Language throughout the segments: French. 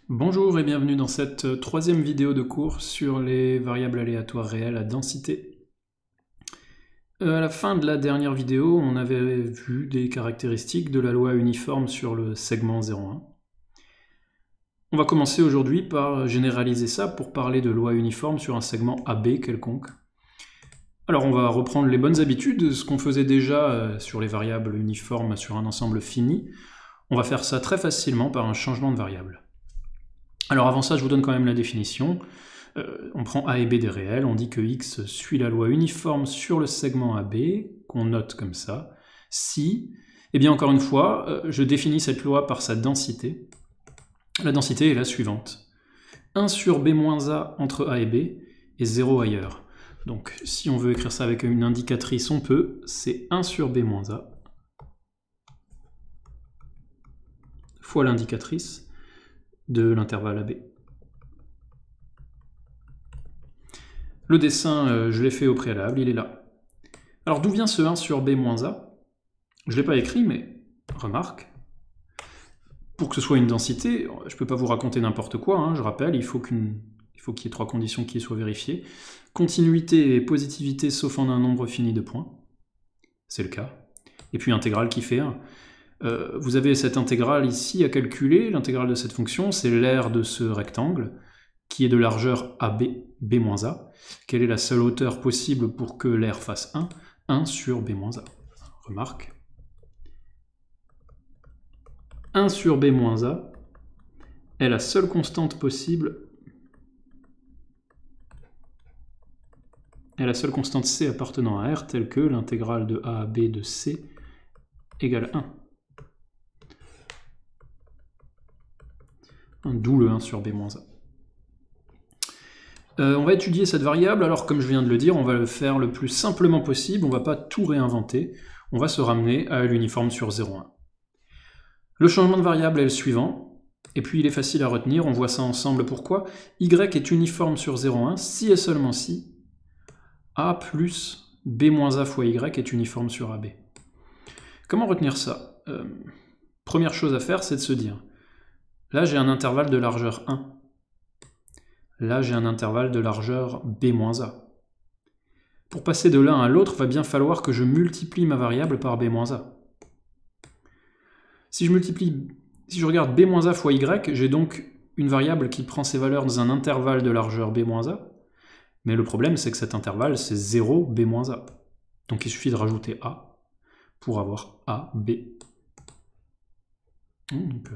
Bonjour et bienvenue dans cette troisième vidéo de cours sur les variables aléatoires réelles à densité. À la fin de la dernière vidéo, on avait vu des caractéristiques de la loi uniforme sur le segment 0,1. On va commencer aujourd'hui par généraliser ça pour parler de loi uniforme sur un segment AB quelconque. Alors on va reprendre les bonnes habitudes, ce qu'on faisait déjà sur les variables uniformes sur un ensemble fini. On va faire ça très facilement par un changement de variable. Alors avant ça, je vous donne quand même la définition. On prend A et B des réels, on dit que x suit la loi uniforme sur le segment AB, qu'on note comme ça, si, et bien encore une fois, je définis cette loi par sa densité. La densité est la suivante. 1 sur B-A entre A et B, et 0 ailleurs. Donc si on veut écrire ça avec une indicatrice, on peut, c'est 1 sur B-A, fois l'indicatrice de l'intervalle AB. Le dessin, je l'ai fait au préalable, il est là. Alors d'où vient ce 1 sur B-A? Je ne l'ai pas écrit, mais remarque, pour que ce soit une densité, je ne peux pas vous raconter n'importe quoi, hein, je rappelle, il faut qu'il y ait trois conditions qui soient vérifiées. Continuité et positivité sauf en un nombre fini de points, c'est le cas. Et puis intégrale qui fait 1. Vous avez cette intégrale ici à calculer, l'intégrale de cette fonction, c'est l'aire de ce rectangle, qui est de largeur AB, B-A. Quelle est la seule hauteur possible pour que l'aire fasse 1? 1 sur B-A. Remarque. 1 sur B-A est la seule constante possible, est la seule constante C appartenant à R, telle que l'intégrale de A à B de C égale 1. D'où le 1 sur B-A. On va étudier cette variable, alors comme je viens de le dire, on va le faire le plus simplement possible, on ne va pas tout réinventer, on va se ramener à l'uniforme sur 0,1. Le changement de variable est le suivant, et puis il est facile à retenir, on voit ça ensemble pourquoi. Y est uniforme sur 0,1 si et seulement si A plus B-A fois Y est uniforme sur AB. Comment retenir ça? Première chose à faire, c'est de se dire, là j'ai un intervalle de largeur 1. Là, j'ai un intervalle de largeur B-A. Pour passer de l'un à l'autre, il va bien falloir que je multiplie ma variable par B-A. Si je regarde B-A fois Y, j'ai donc une variable qui prend ses valeurs dans un intervalle de largeur B-A, mais le problème, c'est que cet intervalle, c'est 0 B-A. Donc il suffit de rajouter A pour avoir A, B. Donc,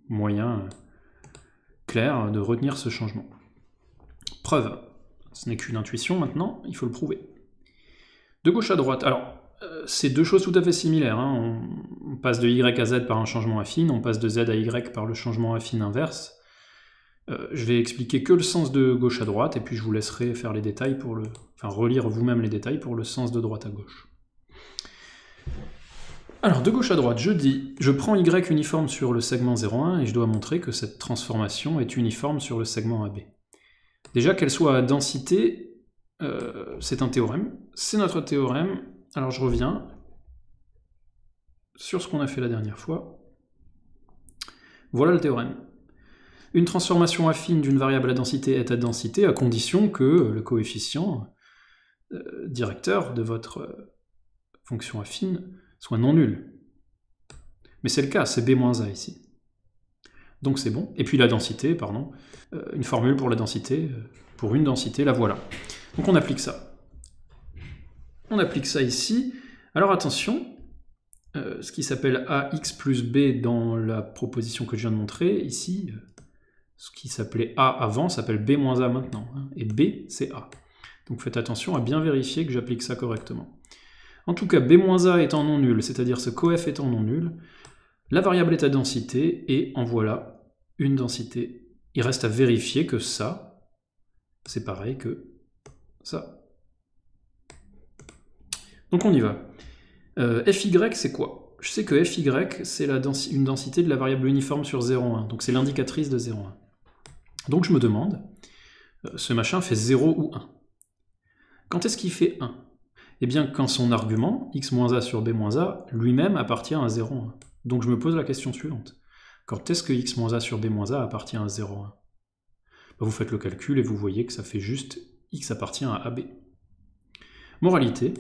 moyen clair de retenir ce changement. Preuve, ce n'est qu'une intuition maintenant, il faut le prouver. De gauche à droite, alors c'est deux choses tout à fait similaires, hein. On passe de Y à Z par un changement affine, on passe de Z à Y par le changement affine inverse. Je vais expliquer que le sens de gauche à droite, et puis je vous laisserai faire les détails pour relire vous-même les détails pour le sens de droite à gauche. Alors, de gauche à droite, je dis, je prends Y uniforme sur le segment 0,1 et je dois montrer que cette transformation est uniforme sur le segment AB. Déjà, qu'elle soit à densité, c'est un théorème. C'est notre théorème. Alors, je reviens sur ce qu'on a fait la dernière fois. Voilà le théorème. Une transformation affine d'une variable à densité est à densité à condition que le coefficient directeur de votre fonction affine soit non nul. Mais c'est le cas, c'est B-A ici. Donc c'est bon. Et puis la densité, pardon, une formule pour la densité, pour une densité, la voilà. Donc on applique ça. On applique ça ici. Alors attention, ce qui s'appelle AX plus B dans la proposition que je viens de montrer, ici, ce qui s'appelait A avant s'appelle B-A maintenant, hein, et B c'est A. Donc faites attention à bien vérifier que j'applique ça correctement. En tout cas, B-A étant non nul, c'est-à-dire ce coef étant non nul, la variable est à densité, et en voilà une densité. Il reste à vérifier que ça, c'est pareil que ça. Donc on y va. Fy, c'est quoi? Je sais que Fy, c'est une densité de la variable uniforme sur 0,1, donc c'est l'indicatrice de 0,1. Donc je me demande, ce machin fait 0 ou 1. Quand est-ce qu'il fait 1? Eh bien, quand son argument, x-a sur b-a, lui-même appartient à 0,1. Donc je me pose la question suivante. Quand est-ce que x moins a sur b moins a appartient à 0,1 ? Vous faites le calcul et vous voyez que ça fait juste x appartient à AB. Moralité,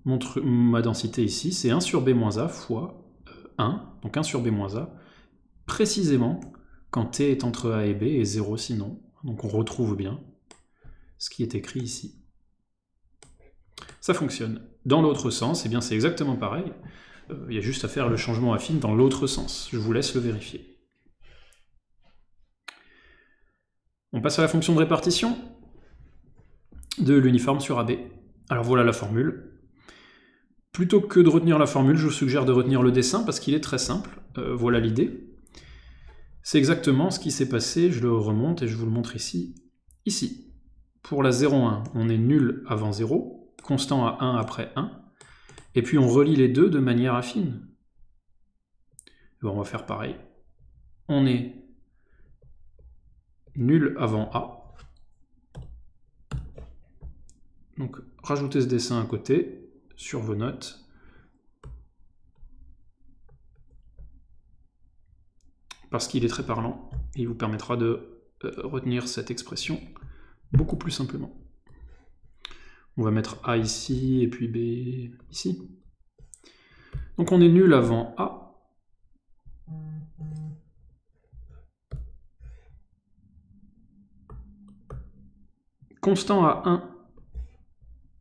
ma densité ici, c'est 1 sur b moins a fois 1, donc 1 sur b moins a, précisément quand t est entre a et b et 0 sinon. Donc on retrouve bien ce qui est écrit ici. Ça fonctionne. Dans l'autre sens, eh bien c'est exactement pareil. Il y a juste à faire le changement affine dans l'autre sens. Je vous laisse le vérifier. On passe à la fonction de répartition de l'uniforme sur AB. Alors voilà la formule. Plutôt que de retenir la formule, je vous suggère de retenir le dessin parce qu'il est très simple. Voilà l'idée. C'est exactement ce qui s'est passé, je le remonte et je vous le montre ici. Ici, pour la 0,1, on est nul avant 0, constant à 1 après 1, et puis on relie les deux de manière affine. Bon, on va faire pareil. On est nul avant A. Donc, rajoutez ce dessin à côté, sur vos notes. Parce qu'il est très parlant, et il vous permettra de retenir cette expression beaucoup plus simplement. On va mettre A ici, et puis B ici. Donc on est nul avant A. Constant à 1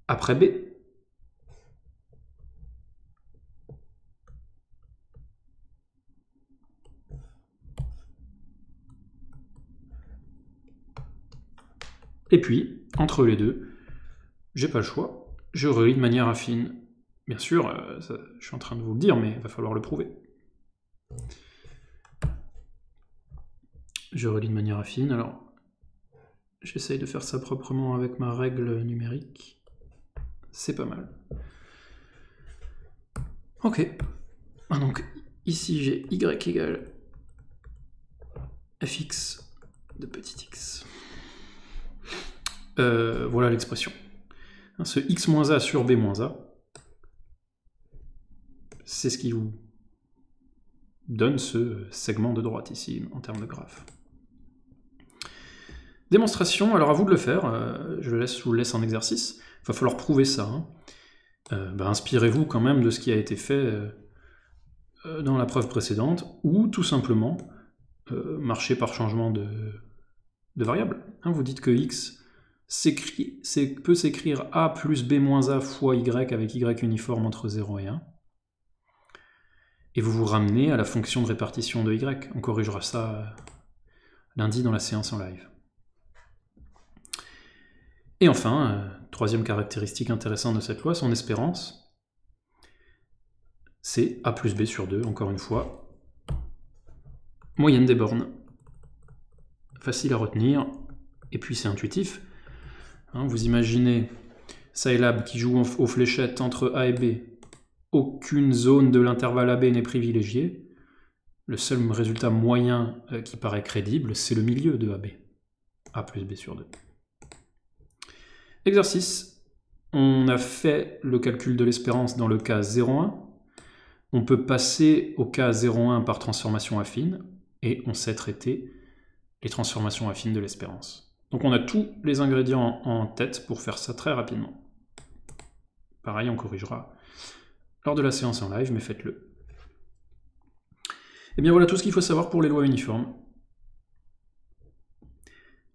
après B. Et puis, entre les deux, j'ai pas le choix, je relie de manière affine. Bien sûr, je suis en train de vous le dire, mais il va falloir le prouver. Je relie de manière affine, alors j'essaye de faire ça proprement avec ma règle numérique. C'est pas mal. Ok. Donc, ici j'ai y égale fx de petit x. Voilà l'expression. Ce x moins a sur b moins a, c'est ce qui vous donne ce segment de droite ici, en termes de graphe. Démonstration, alors à vous de le faire, je vous le laisse en exercice, il va falloir prouver ça. Inspirez-vous quand même de ce qui a été fait dans la preuve précédente, ou tout simplement marchez par changement de variable. Vous dites que x peut s'écrire a plus b moins a fois y avec y uniforme entre 0 et 1. Et vous vous ramenez à la fonction de répartition de y. On corrigera ça lundi dans la séance en live. Et enfin, troisième caractéristique intéressante de cette loi, son espérance, c'est a plus b sur 2, encore une fois. Moyenne des bornes. Facile à retenir, et puis c'est intuitif. Vous imaginez Scilab qui joue aux fléchettes entre A et B. Aucune zone de l'intervalle AB n'est privilégiée. Le seul résultat moyen qui paraît crédible, c'est le milieu de AB. A plus B sur 2. Exercice. On a fait le calcul de l'espérance dans le cas 0,1. On peut passer au cas 0,1 par transformation affine, et on sait traiter les transformations affines de l'espérance. Donc on a tous les ingrédients en tête pour faire ça très rapidement. Pareil, on corrigera lors de la séance en live, mais faites-le. Et bien voilà tout ce qu'il faut savoir pour les lois uniformes.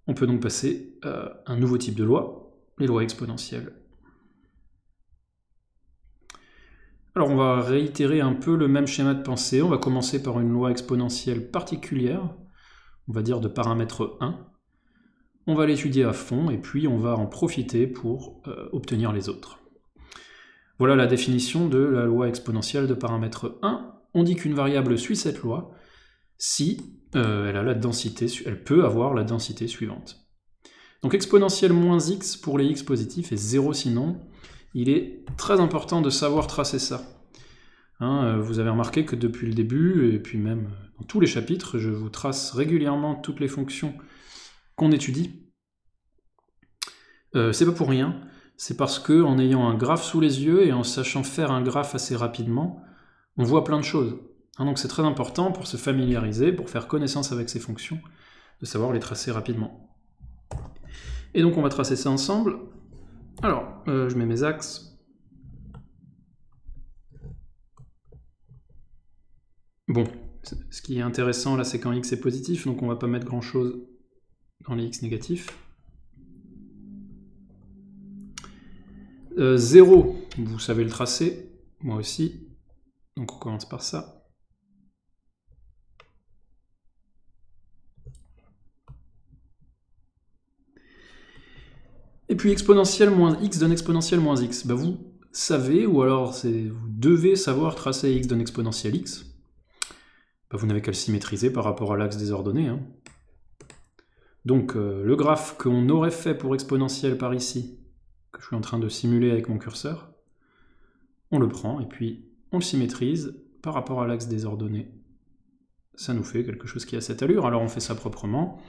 On peut donc passer à un nouveau type de loi, les lois exponentielles. Alors on va réitérer un peu le même schéma de pensée. On va commencer par une loi exponentielle particulière, on va dire de paramètre 1. On va l'étudier à fond, et puis on va en profiter pour obtenir les autres. Voilà la définition de la loi exponentielle de paramètre 1. On dit qu'une variable suit cette loi si elle peut avoir la densité suivante. Donc exponentielle moins x pour les x positifs et 0 sinon. Il est très important de savoir tracer ça. Vous avez remarqué que depuis le début, et puis même dans tous les chapitres, je vous trace régulièrement toutes les fonctions qu'on étudie. C'est pas pour rien, c'est parce que en ayant un graphe sous les yeux et en sachant faire un graphe assez rapidement, on voit plein de choses. Donc c'est très important pour se familiariser, pour faire connaissance avec ces fonctions, de savoir les tracer rapidement. Et donc on va tracer ça ensemble. Alors, je mets mes axes. Bon, ce qui est intéressant là, c'est quand x est positif, donc on va pas mettre grand chose dans les x négatifs. 0, vous savez le tracer, moi aussi, donc on commence par ça. Et puis exponentielle moins x donne exponentielle moins x. Bah vous savez, ou alors vous devez savoir tracer x donne exponentielle x. Bah vous n'avez qu'à le symétriser par rapport à l'axe des ordonnées. Hein. Donc le graphe qu'on aurait fait pour exponentielle par ici, que je suis en train de simuler avec mon curseur, on le prend et puis on le symétrise par rapport à l'axe des ordonnées. Ça nous fait quelque chose qui a cette allure, alors on fait ça proprement.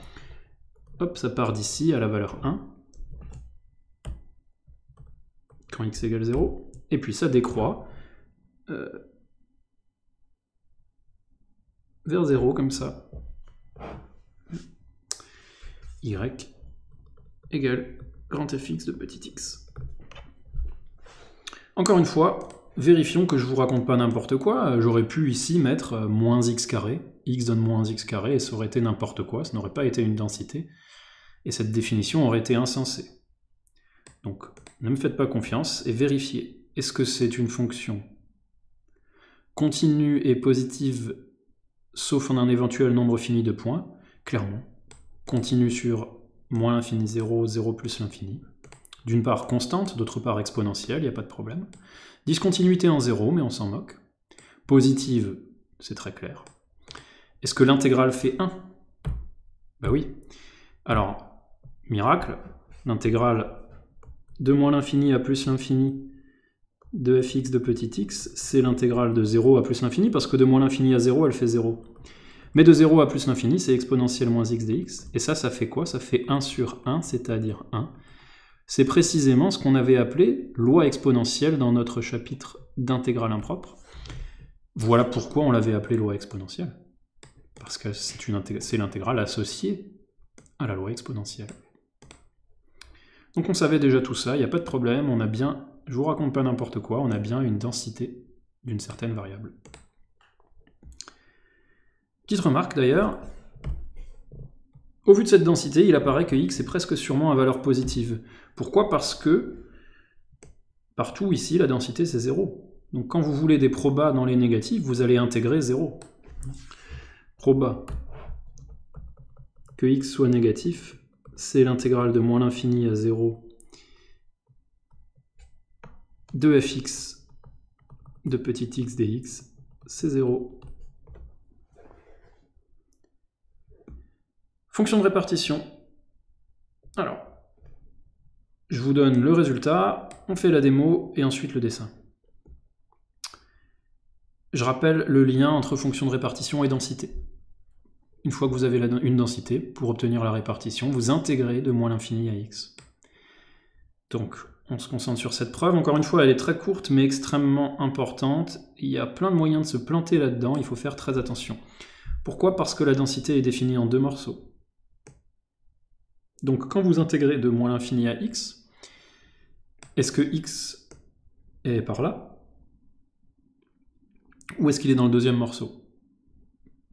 Hop, ça part d'ici à la valeur 1, quand x égale 0, et puis ça décroît vers 0, comme ça. Y égale grand fx de petit x. Encore une fois, vérifions que je vous raconte pas n'importe quoi. J'aurais pu ici mettre moins x carré, x donne moins x carré, et ça aurait été n'importe quoi, ça n'aurait pas été une densité, et cette définition aurait été insensée. Donc, ne me faites pas confiance, et vérifiez. Est-ce que c'est une fonction continue et positive, sauf en un éventuel nombre fini de points? Clairement. Continue sur moins l'infini 0, 0 plus l'infini. D'une part constante, d'autre part exponentielle, il n'y a pas de problème. Discontinuité en 0, mais on s'en moque. Positive, c'est très clair. Est-ce que l'intégrale fait 1? Bah oui. Alors, miracle, l'intégrale de moins l'infini à plus l'infini de fx de petit x, c'est l'intégrale de 0 à plus l'infini, parce que de moins l'infini à 0, elle fait 0. Mais de 0 à plus l'infini, c'est exponentielle moins x dx, et ça fait quoi? Ça fait 1 sur 1, c'est-à-dire 1. C'est précisément ce qu'on avait appelé loi exponentielle dans notre chapitre d'intégrale impropre. Voilà pourquoi on l'avait appelé loi exponentielle. Parce que c'est l'intégrale associée à la loi exponentielle. Donc on savait déjà tout ça, il n'y a pas de problème, on a bien, je vous raconte pas n'importe quoi, on a bien une densité d'une certaine variable. Petite remarque d'ailleurs, au vu de cette densité, il apparaît que x est presque sûrement à valeur positive. Pourquoi? Parce que partout ici, la densité c'est 0. Donc quand vous voulez des probas dans les négatifs, vous allez intégrer 0. Proba que x soit négatif, c'est l'intégrale de moins l'infini à 0 de fx de petit x dx, c'est 0. Fonction de répartition. Alors, je vous donne le résultat, on fait la démo et ensuite le dessin. Je rappelle le lien entre fonction de répartition et densité. Une fois que vous avez une densité, pour obtenir la répartition, vous intégrez de moins l'infini à x. Donc, on se concentre sur cette preuve. Encore une fois, elle est très courte, mais extrêmement importante. Il y a plein de moyens de se planter là-dedans, il faut faire très attention. Pourquoi? Parce que la densité est définie en deux morceaux. Donc, quand vous intégrez de moins l'infini à x, est-ce que x est par là? Ou est-ce qu'il est dans le deuxième morceau?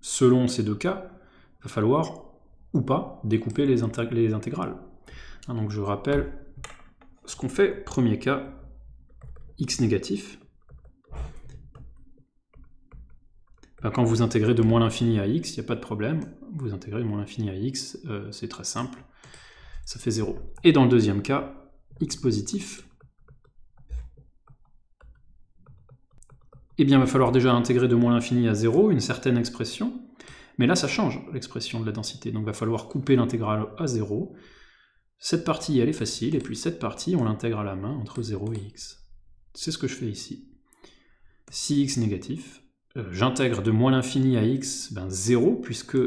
Selon ces deux cas, il va falloir, ou pas, découper les intégrales. Donc je rappelle ce qu'on fait. Premier cas, x négatif. Quand vous intégrez de moins l'infini à x, il n'y a pas de problème. Vous intégrez de moins l'infini à x, c'est très simple. Ça fait 0. Et dans le deuxième cas, x positif, eh bien il va falloir déjà intégrer de moins l'infini à 0, une certaine expression, mais là ça change l'expression de la densité, donc il va falloir couper l'intégrale à 0. Cette partie elle est facile, et puis cette partie on l'intègre à la main entre 0 et x. C'est ce que je fais ici. Si x négatif, j'intègre de moins l'infini à x 0, puisque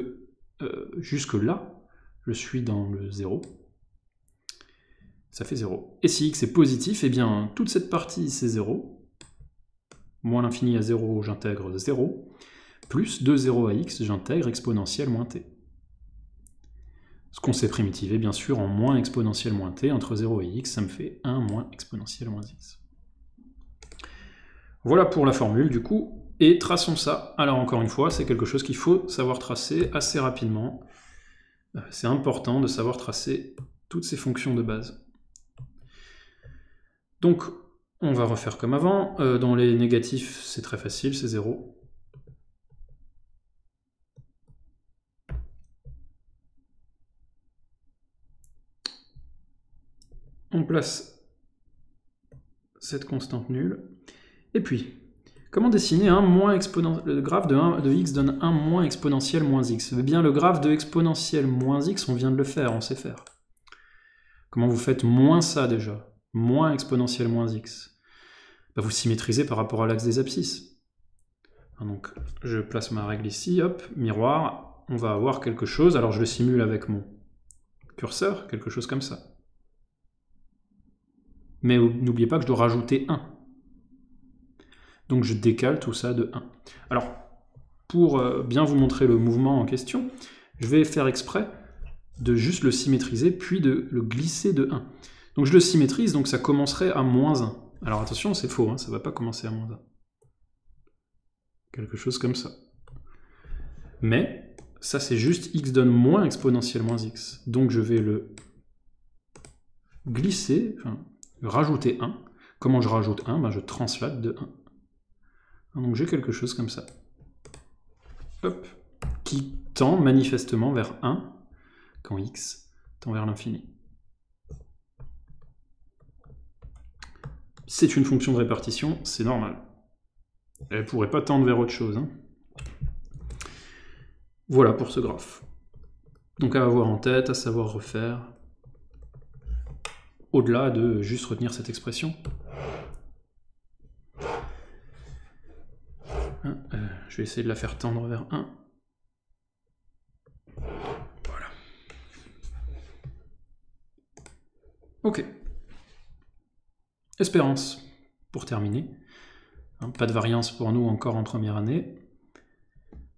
jusque là, je suis dans le 0. Ça fait 0. Et si x est positif, eh bien toute cette partie c'est 0. Moins l'infini à 0, j'intègre 0. plus de 0 à x, j'intègre exponentielle moins t. Ce qu'on sait primitiver, bien sûr, en moins exponentielle moins t, entre 0 et x, ça me fait 1 moins exponentielle moins x. Voilà pour la formule, du coup, et traçons ça. Alors encore une fois, c'est quelque chose qu'il faut savoir tracer assez rapidement. C'est important de savoir tracer toutes ces fonctions de base. Donc, on va refaire comme avant. Dans les négatifs, c'est très facile, c'est 0. On place cette constante nulle. Et puis, comment dessiner le graphe de x donne 1 moins exponentielle moins x? Eh bien, le graphe de exponentielle moins x, on vient de le faire, on sait faire. Comment vous faites moins ça déjà? Moins exponentielle moins x. Bah, vous symétrisez par rapport à l'axe des abscisses. Donc, je place ma règle ici, hop, miroir, on va avoir quelque chose, alors je le simule avec mon curseur, quelque chose comme ça. Mais n'oubliez pas que je dois rajouter 1. Donc je décale tout ça de 1. Alors, pour bien vous montrer le mouvement en question, je vais faire exprès de juste le symétriser, puis de le glisser de 1. Donc je le symétrise, donc ça commencerait à moins 1. Alors attention, c'est faux, hein, ça ne va pas commencer à moins 1. Quelque chose comme ça. Mais, ça c'est juste x donne moins exponentielle moins x. Donc je vais le glisser, enfin, rajouter 1. Comment je rajoute 1? Ben, je translate de 1. Donc j'ai quelque chose comme ça. Hop. Qui tend manifestement vers 1, quand x tend vers l'infini. C'est une fonction de répartition, c'est normal. Elle ne pourrait pas tendre vers autre chose. Hein. Voilà pour ce graphe. Donc à avoir en tête, à savoir refaire, au-delà de juste retenir cette expression. Je vais essayer de la faire tendre vers 1. Voilà. Ok. Espérance, pour terminer. Pas de variance pour nous encore en première année,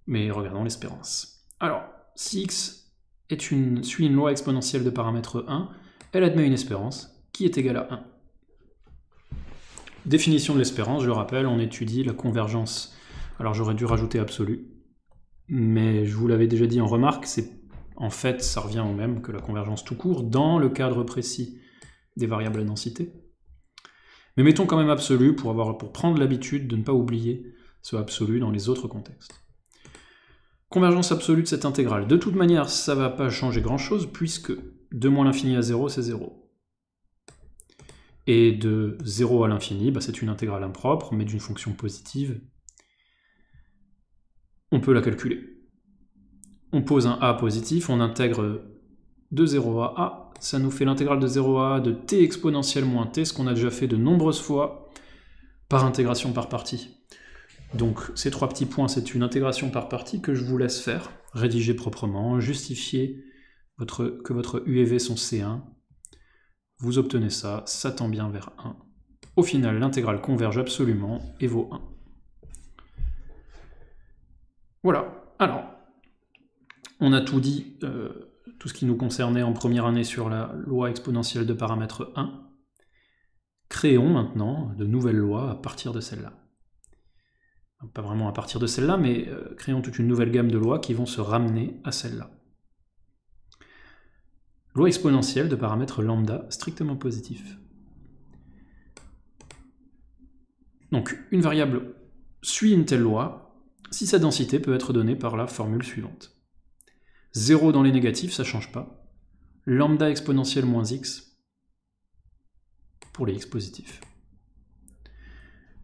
mais regardons l'espérance. Alors, si x suit une loi exponentielle de paramètre 1, elle admet une espérance qui est égale à 1. Définition de l'espérance, je le rappelle, on étudie la convergence. Alors j'aurais dû rajouter absolu, mais je vous l'avais déjà dit en remarque, en fait ça revient au même que la convergence tout court dans le cadre précis des variables à densité. Mais mettons quand même absolu pour prendre l'habitude de ne pas oublier ce absolu dans les autres contextes. Convergence absolue de cette intégrale. De toute manière, ça ne va pas changer grand-chose, puisque 2 moins l'infini à 0, c'est 0. Et de 0 à l'infini, bah, c'est une intégrale impropre, mais d'une fonction positive. On peut la calculer. On pose un a positif, on intègre de 0 à a, ça nous fait l'intégrale de 0 à a de t exponentielle moins t, ce qu'on a déjà fait de nombreuses fois par intégration par partie. Donc ces 3 petits points, c'est une intégration par partie que je vous laisse faire, rédiger proprement, justifier que votre u et v sont C1, vous obtenez ça, ça tend bien vers 1. Au final, l'intégrale converge absolument et vaut 1. Voilà, alors, on a tout dit, tout ce qui nous concernait en première année sur la loi exponentielle de paramètre 1. Créons maintenant de nouvelles lois à partir de celle-là. Pas vraiment à partir de celle-là, mais créons toute une nouvelle gamme de lois qui vont se ramener à celle-là. Loi exponentielle de paramètre lambda strictement positif. Donc, une variable suit une telle loi si sa densité peut être donnée par la formule suivante. 0 dans les négatifs, ça ne change pas. Lambda exponentielle moins x pour les x positifs.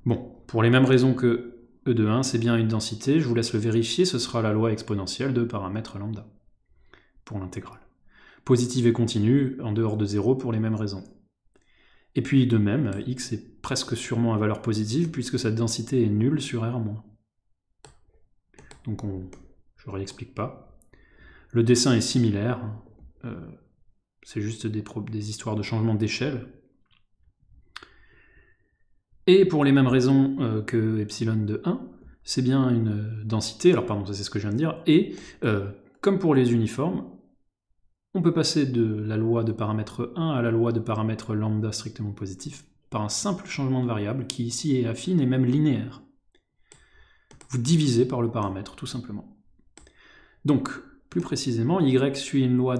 Bon, pour les mêmes raisons que E de 1, c'est bien une densité, je vous laisse le vérifier, ce sera la loi exponentielle de paramètre lambda, pour l'intégrale. Positive et continue, en dehors de 0, pour les mêmes raisons. Et puis de même, x est presque sûrement à valeur positive, puisque sa densité est nulle sur R-. Donc je ne réexplique pas. Le dessin est similaire, c'est juste des histoires de changement d'échelle. Et pour les mêmes raisons que epsilon de 1, c'est bien une densité, alors pardon, ça c'est ce que je viens de dire, et comme pour les uniformes, on peut passer de la loi de paramètre 1 à la loi de paramètre lambda strictement positif par un simple changement de variable qui ici est affine et même linéaire. Vous divisez par le paramètre, tout simplement. Donc, plus précisément, y suit une loi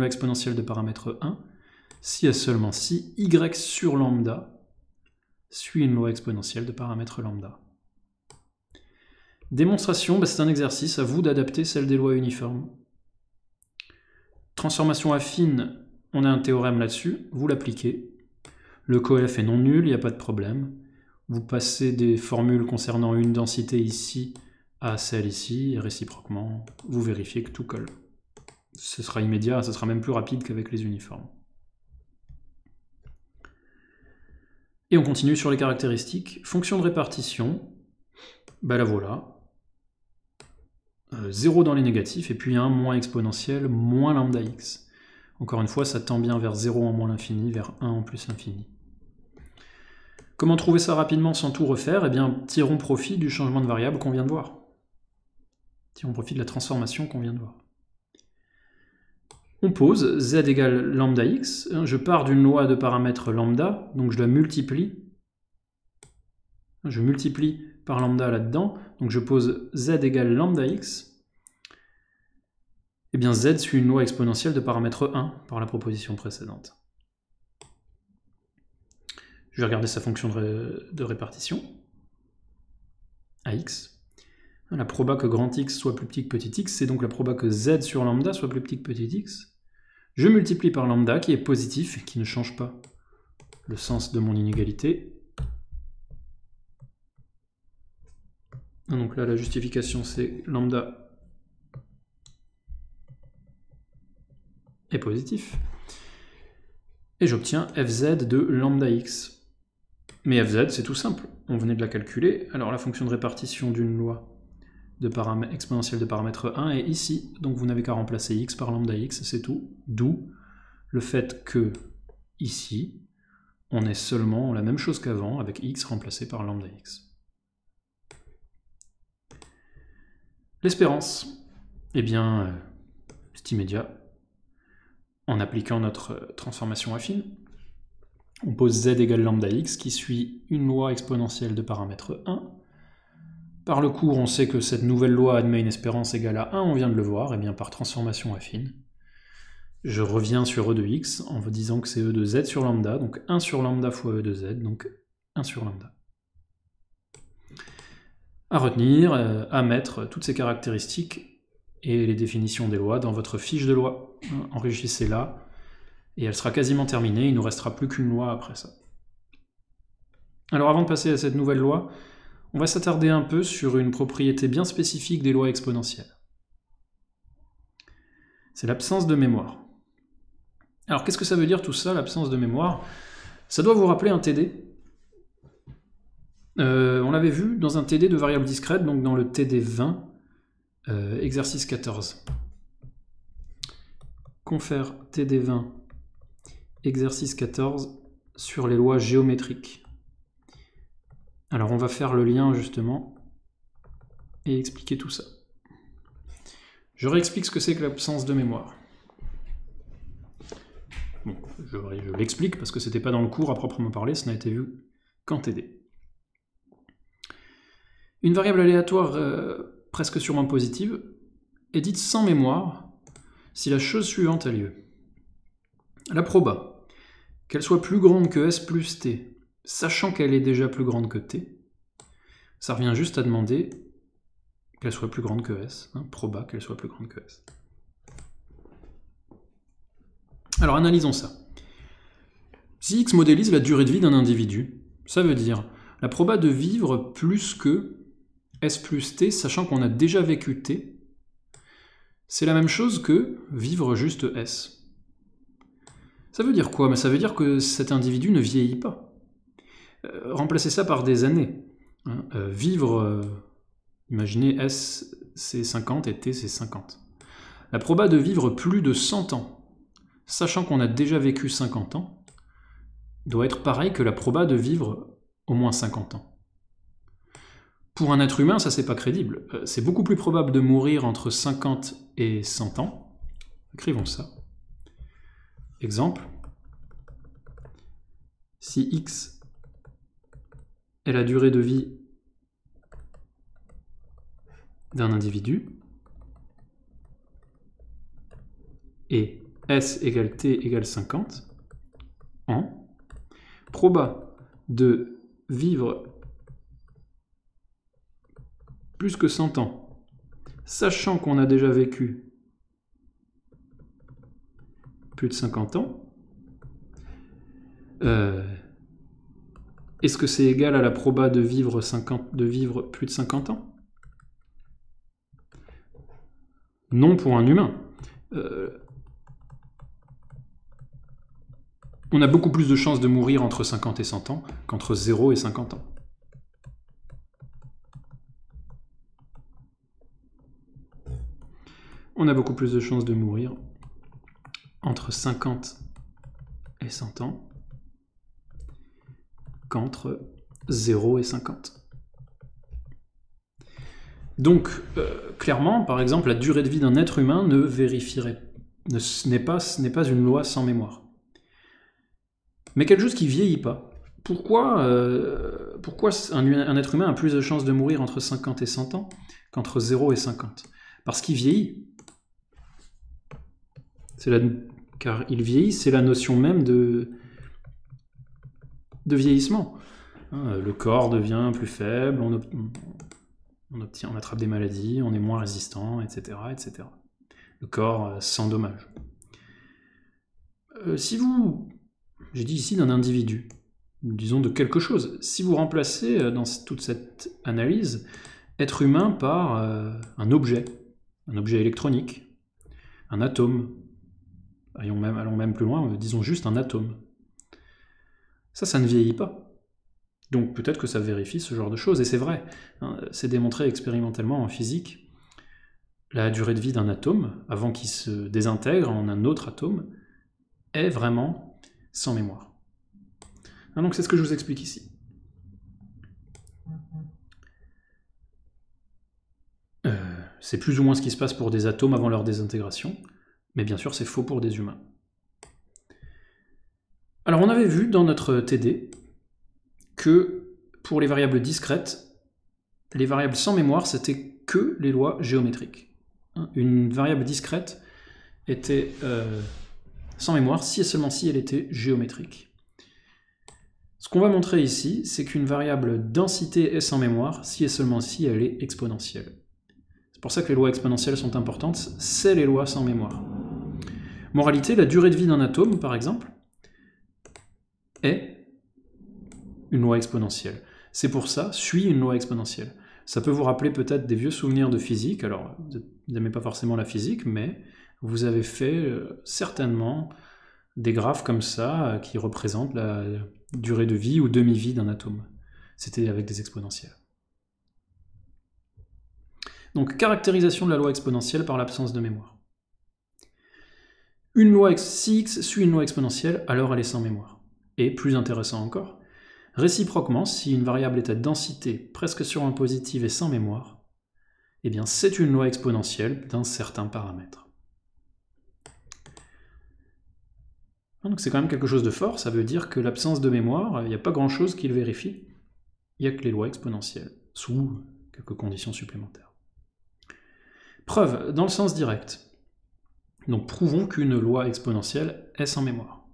exponentielle de paramètre 1, si et seulement si y sur lambda suit une loi exponentielle de paramètre lambda. Démonstration, c'est un exercice, à vous d'adapter celle des lois uniformes. Transformation affine, on a un théorème là-dessus, vous l'appliquez. Le coef est non nul, il n'y a pas de problème. Vous passez des formules concernant une densité ici à celle ici, et réciproquement, vous vérifiez que tout colle. Ce sera immédiat, ce sera même plus rapide qu'avec les uniformes. Et on continue sur les caractéristiques. Fonction de répartition, la voilà. 0 dans les négatifs, et puis 1 moins exponentielle, moins lambda x. Encore une fois, ça tend bien vers 0 en moins l'infini, vers 1 en plus l'infini. Comment trouver ça rapidement sans tout refaire? Eh bien, tirons profit du changement de variable qu'on vient de voir. Tirons profit de la transformation qu'on vient de voir. On pose z égale lambda x. Je pars d'une loi de paramètre lambda, donc je la multiplie. Je multiplie par lambda là-dedans, donc je pose z égale lambda x. Eh bien, z suit une loi exponentielle de paramètre 1 par la proposition précédente. Je vais regarder sa fonction de répartition, ax. La proba que grand X soit plus petit que petit x, c'est donc la proba que z sur lambda soit plus petit que petit x. Je multiplie par lambda, qui est positif, et qui ne change pas le sens de mon inégalité. Donc là, la justification, c'est lambda est positif. Et j'obtiens fz de lambda x. Mais fz, c'est tout simple. On venait de la calculer. Alors la fonction de répartition d'une loi exponentielle de paramètre 1 est ici. Donc vous n'avez qu'à remplacer x par lambda x, c'est tout. D'où le fait que, ici, on ait seulement la même chose qu'avant, avec x remplacé par lambda x. L'espérance, eh bien, c'est immédiat. En appliquant notre transformation affine, on pose z égale lambda x, qui suit une loi exponentielle de paramètre 1. Par le cours, on sait que cette nouvelle loi admet une espérance égale à 1, on vient de le voir, et bien par transformation affine, je reviens sur e de x en vous disant que c'est e de z sur lambda, donc 1 sur lambda fois e de z, donc 1 sur lambda. À retenir, à mettre toutes ces caractéristiques et les définitions des lois dans votre fiche de loi. Enrichissez-la, et elle sera quasiment terminée, il ne nous restera plus qu'une loi après ça. Alors avant de passer à cette nouvelle loi, on va s'attarder un peu sur une propriété bien spécifique des lois exponentielles. C'est l'absence de mémoire. Alors qu'est-ce que ça veut dire tout ça, l'absence de mémoire? Ça doit vous rappeler un TD. On l'avait vu dans un TD de variables discrètes, donc dans le TD 20, exercice 14. Confère TD 20, exercice 14, sur les lois géométriques. Alors on va faire le lien justement et expliquer tout ça. Je réexplique ce que c'est que l'absence de mémoire. Bon, je l'explique parce que c'était pas dans le cours à proprement parler, ça n'a été vu qu'en TD. Une variable aléatoire presque sûrement positive est dite sans mémoire si la chose suivante a lieu. La proba, qu'elle soit plus grande que S plus T, sachant qu'elle est déjà plus grande que T, ça revient juste à demander qu'elle soit plus grande que S, proba qu'elle soit plus grande que S. Alors analysons ça. Si X modélise la durée de vie d'un individu, ça veut dire la proba de vivre plus que S plus T, sachant qu'on a déjà vécu T, c'est la même chose que vivre juste S. Ça veut dire quoi? Ça veut dire que cet individu ne vieillit pas. Remplacez ça par des années. Vivre, imaginez S c'est 50 et T c'est 50. La proba de vivre plus de 100 ans, sachant qu'on a déjà vécu 50 ans, doit être pareil que la proba de vivre au moins 50 ans. Pour un être humain, ça c'est pas crédible. C'est beaucoup plus probable de mourir entre 50 et 100 ans. Écrivons ça. Exemple. Si x est la durée de vie d'un individu, et S égale T égale 50, ans, proba de vivre plus que 100 ans, sachant qu'on a déjà vécu plus de 50 ans, est-ce que c'est égal à la proba de vivre plus de 50 ans? Non pour un humain. On a beaucoup plus de chances de mourir entre 50 et 100 ans qu'entre 0 et 50 ans. On a beaucoup plus de chances de mourir entre 50 et 100 ans qu'entre 0 et 50. Donc, clairement, par exemple, la durée de vie d'un être humain n'est pas une loi sans mémoire. Mais quelque chose qui vieillit pas. Pourquoi un être humain a plus de chances de mourir entre 50 et 100 ans qu'entre 0 et 50? Parce qu'il vieillit. Car il vieillit, c'est la notion même de vieillissement. Le corps devient plus faible, on attrape des maladies, on est moins résistant, etc., etc. Le corps s'endommage. J'ai dit ici d'un individu, disons de quelque chose. Si vous remplacez dans toute cette analyse être humain par un objet électronique, un atome, allons même plus loin, disons juste un atome. Ça ne vieillit pas. Donc peut-être que ça vérifie ce genre de choses, et c'est vrai, hein, c'est démontré expérimentalement en physique. La durée de vie d'un atome, avant qu'il se désintègre en un autre atome, est vraiment sans mémoire. Ah, donc c'est ce que je vous explique ici. C'est plus ou moins ce qui se passe pour des atomes avant leur désintégration, mais bien sûr c'est faux pour des humains. Alors on avait vu dans notre TD que pour les variables discrètes, les variables sans mémoire, c'était que les lois géométriques. Une variable discrète était sans mémoire si et seulement si elle était géométrique. Ce qu'on va montrer ici, c'est qu'une variable densité est sans mémoire si et seulement si elle est exponentielle. C'est pour ça que les lois exponentielles sont importantes, c'est les lois sans mémoire. Moralité, la durée de vie d'un atome, par exemple, est une loi exponentielle. C'est pour ça, suit une loi exponentielle. Ça peut vous rappeler peut-être des vieux souvenirs de physique, alors vous n'aimez pas forcément la physique, mais vous avez fait certainement des graphes comme ça qui représentent la durée de vie ou demi-vie d'un atome. C'était avec des exponentielles. Donc, caractérisation de la loi exponentielle par l'absence de mémoire. Si x suit une loi exponentielle, alors elle est sans mémoire. Et plus intéressant encore, réciproquement, si une variable est à densité presque surimpositive et sans mémoire, eh bien c'est une loi exponentielle d'un certain paramètre. Donc c'est quand même quelque chose de fort, ça veut dire que l'absence de mémoire, il n'y a pas grand-chose qui le vérifie, il n'y a que les lois exponentielles, sous quelques conditions supplémentaires. Preuve, dans le sens direct. Donc prouvons qu'une loi exponentielle est sans mémoire.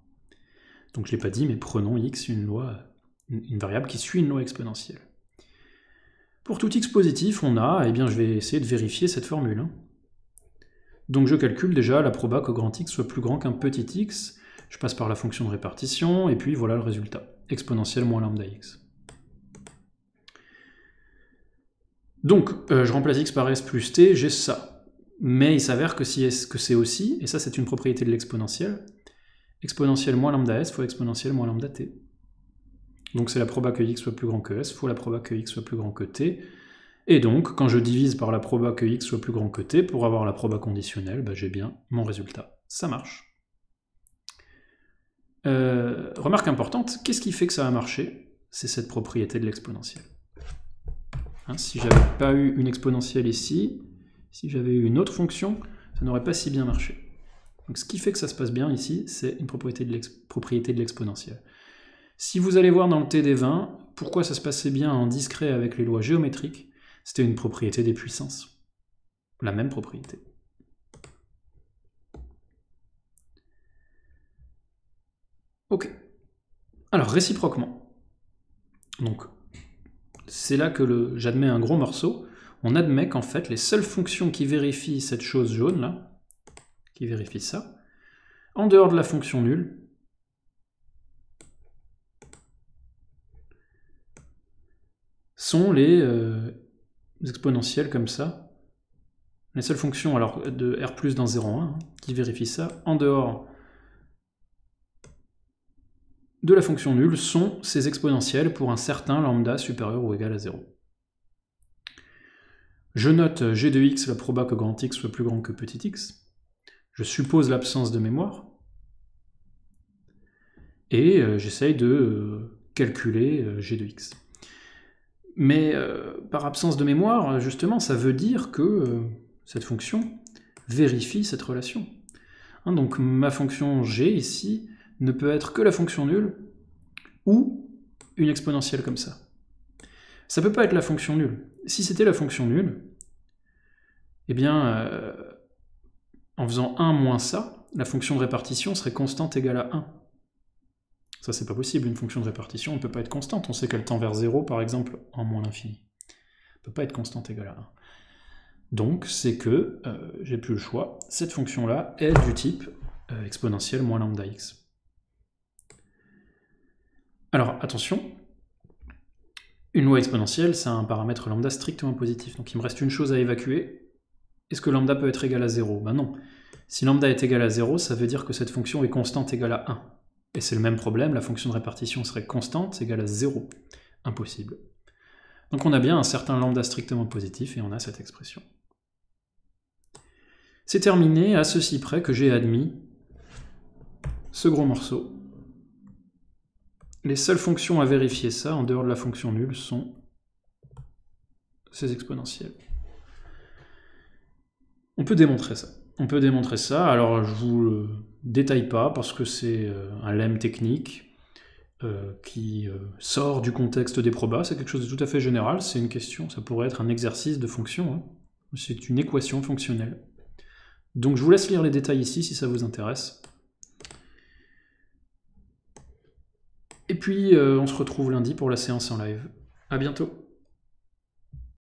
Donc je ne l'ai pas dit, mais prenons x, une variable qui suit une loi exponentielle. Pour tout x positif, on a, eh bien je vais essayer de vérifier cette formule. Donc je calcule déjà la proba que grand x soit plus grand qu'un petit x, je passe par la fonction de répartition, et puis voilà le résultat, exponentielle moins lambda x. Donc je remplace x par s plus t, j'ai ça. Mais il s'avère que c'est aussi, et ça c'est une propriété de l'exponentielle, exponentielle moins lambda s fois exponentielle moins lambda t. Donc c'est la proba que x soit plus grand que s fois la proba que x soit plus grand que t. Et donc, quand je divise par la proba que x soit plus grand que t, pour avoir la proba conditionnelle, bah, j'ai bien mon résultat. Ça marche. Remarque importante, qu'est-ce qui fait que ça va marcher? C'est cette propriété de l'exponentielle. Hein, si j'avais pas eu une exponentielle ici, si j'avais eu une autre fonction, ça n'aurait pas si bien marché. Donc ce qui fait que ça se passe bien ici, c'est une propriété de l'exponentielle. Si vous allez voir dans le TD20, pourquoi ça se passait bien en discret avec les lois géométriques, c'était une propriété des puissances. La même propriété. Ok. Alors, réciproquement. Donc, c'est là que j'admets un gros morceau. On admet qu'en fait, les seules fonctions qui vérifient cette chose jaune, là, qui vérifient ça, en dehors de la fonction nulle, sont les exponentielles comme ça. Les seules fonctions alors de R plus dans 0,1 qui vérifient ça, en dehors de la fonction nulle, sont ces exponentielles pour un certain lambda supérieur ou égal à 0. Je note g de x, la proba que grand x soit plus grand que petit x. Je suppose l'absence de mémoire. Et j'essaye de calculer g de x. Mais par absence de mémoire, justement, ça veut dire que cette fonction vérifie cette relation. Hein, donc ma fonction g ici ne peut être que la fonction nulle ou une exponentielle comme ça. Ça peut pas être la fonction nulle. Si c'était la fonction nulle, eh bien, en faisant 1 moins ça, la fonction de répartition serait constante égale à 1. Ça, c'est pas possible, une fonction de répartition ne peut pas être constante. On sait qu'elle tend vers 0, par exemple, en moins l'infini. Elle ne peut pas être constante égale à 1. Donc, c'est que, j'ai plus le choix, cette fonction-là est du type exponentielle moins lambda x. Alors, attention, une loi exponentielle, c'est un paramètre lambda strictement positif. Donc il me reste une chose à évacuer. Est-ce que lambda peut être égal à 0? Ben non. Si lambda est égal à 0, ça veut dire que cette fonction est constante égale à 1. Et c'est le même problème, la fonction de répartition serait constante égale à 0. Impossible. Donc on a bien un certain lambda strictement positif et on a cette expression. C'est terminé à ceci près que j'ai admis ce gros morceau. Les seules fonctions à vérifier ça, en dehors de la fonction nulle, sont ces exponentielles. On peut démontrer ça. On peut démontrer ça, alors je vous le détaille pas parce que c'est un lemme technique qui sort du contexte des probas, c'est quelque chose de tout à fait général, c'est une question, ça pourrait être un exercice de fonction, hein. C'est une équation fonctionnelle. Donc je vous laisse lire les détails ici si ça vous intéresse. Et puis on se retrouve lundi pour la séance en live. À bientôt.